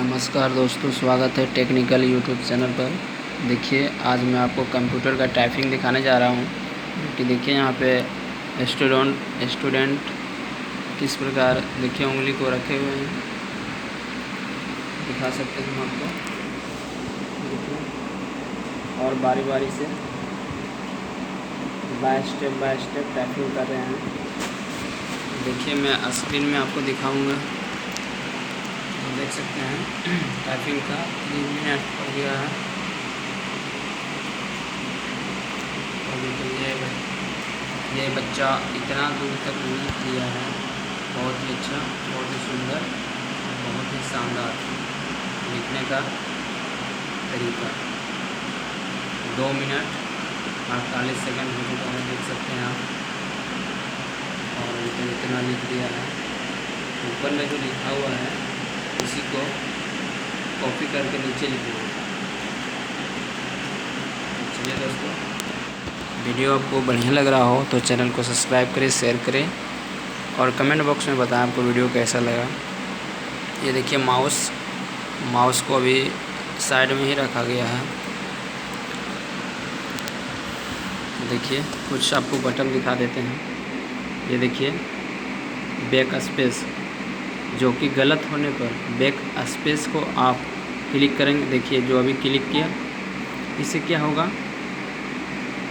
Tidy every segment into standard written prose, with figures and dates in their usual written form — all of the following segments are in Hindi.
नमस्कार दोस्तों, स्वागत है टेक्निकल यूट्यूब चैनल पर। देखिए, आज मैं आपको कंप्यूटर का टाइपिंग दिखाने जा रहा हूँ कि देखिए यहाँ पे स्टूडेंट किस प्रकार देखिए उंगली को रखे हुए हैं, दिखा सकते हैं हम आपको। देखिए, और बारी बारी से बाय स्टेप टाइपिंग कर रहे हैं। देखिए, मैं स्क्रीन में आपको दिखाऊंगा, देख सकते हैं टाइपिंग का 3 मिनट हो गया है। अभी तो ये बच्चा इतना दूर तक लिख लिया है। बहुत ही अच्छा, बहुत ही सुंदर, बहुत ही शानदार लिखने का तरीका। 2 मिनट 48 सेकंड हो चुका है, देख सकते हैं आप। और इतना लिख दिया है। ऊपर में जो लिखा हुआ है उसी को कॉपी करके नीचे लिखना है। चलिए दोस्तों, वीडियो आपको बढ़िया लग रहा हो तो चैनल को सब्सक्राइब करें, शेयर करें और कमेंट बॉक्स में बताएं आपको वीडियो कैसा लगा। ये देखिए, माउस को अभी साइड में ही रखा गया है। देखिए, कुछ आपको बटन दिखा देते हैं। ये देखिए, बैक स्पेस, जो कि गलत होने पर बैक स्पेस को आप क्लिक करेंगे। देखिए, जो अभी क्लिक किया, इससे क्या होगा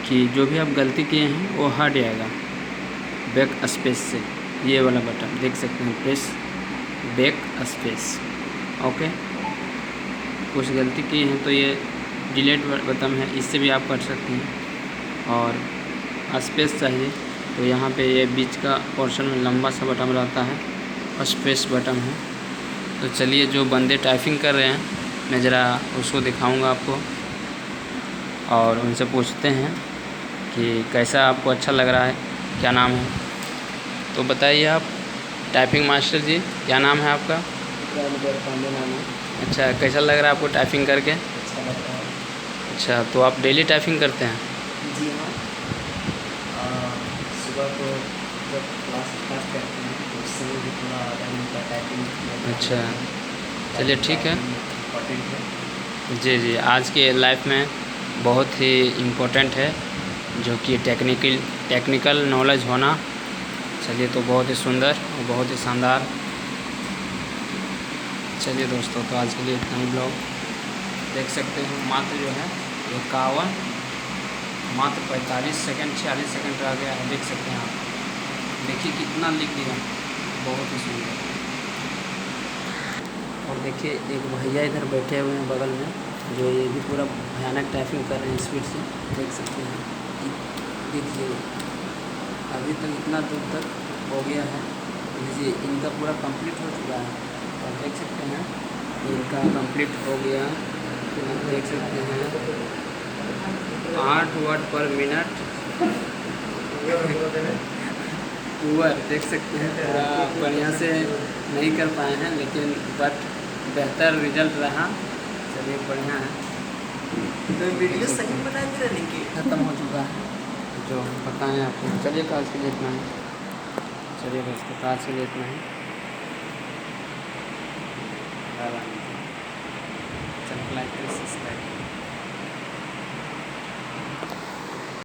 कि जो भी आप गलती किए हैं वो हट जाएगा बैक स्पेस से। ये वाला बटन देख सकते हैं, प्रेस बैक स्पेस। ओके, कुछ गलती की हैं तो ये डिलीट बटन है, इससे भी आप कर सकते हैं। और स्पेस चाहिए तो यहाँ पे ये बीच का पोर्शन में लंबा सा बटन रहता है, स्पेस बटन है। तो चलिए, जो बंदे टाइपिंग कर रहे हैं मैं ज़रा उसको दिखाऊंगा आपको और उनसे पूछते हैं कि कैसा आपको अच्छा लग रहा है, क्या नाम है। तो बताइए आप, टाइपिंग मास्टर जी, क्या नाम है आपका? अच्छा, कैसा लग रहा है आपको टाइपिंग करके? अच्छा लग रहा है। अच्छा, तो आप डेली टाइपिंग करते हैं? जी हाँ, सुबह को जब क्लास स्टार्ट करते हैं तो उस समय भी थोड़ा आधा घंटा टाइपिंग। अच्छा, चलिए ठीक है। इम्पोर्टेंट है। जी, आज के लाइफ में बहुत ही इम्पोर्टेंट है, जो कि टेक्निकल नॉलेज होना। चलिए, तो बहुत ही सुंदर और बहुत ही शानदार। चलिए दोस्तों, तो आज के लिए इतना ही ब्लॉग। देख सकते हैं मात्र जो है 51, मात्र 45 सेकंड 46 सेकंड रह गया है। देख सकते हैं आप, देखिए कितना लिख दिया, बहुत ही सुंदर। और देखिए, एक भैया इधर बैठे हुए हैं बगल में, जो ये भी पूरा भयानक टाइपिंग कर रहे हैं स्पीड से। देख सकते हैं, देखिए अभी तक इतना दूर तक हो गया है। देखिए, इनका पूरा कंप्लीट हो चुका है। और देख सकते हैं इनका कंप्लीट हो गया। देख सकते हैं 8 वर्ड पर मिनट पूरा। देख सकते हैं पूरा बढ़िया से नहीं कर पाए हैं, लेकिन बट बेहतर रिजल्ट रहा। चलिए, बढ़िया है। तो वीडियो सही बना के रहने की ख़त्म हो चुका है जो बताएं आपको। चलिए, तो आज के लिए इतना ही। चलिए दोस्तों, तो आज के लिए इतना ही। चैनल लाइक करें, सब्सक्राइब करें।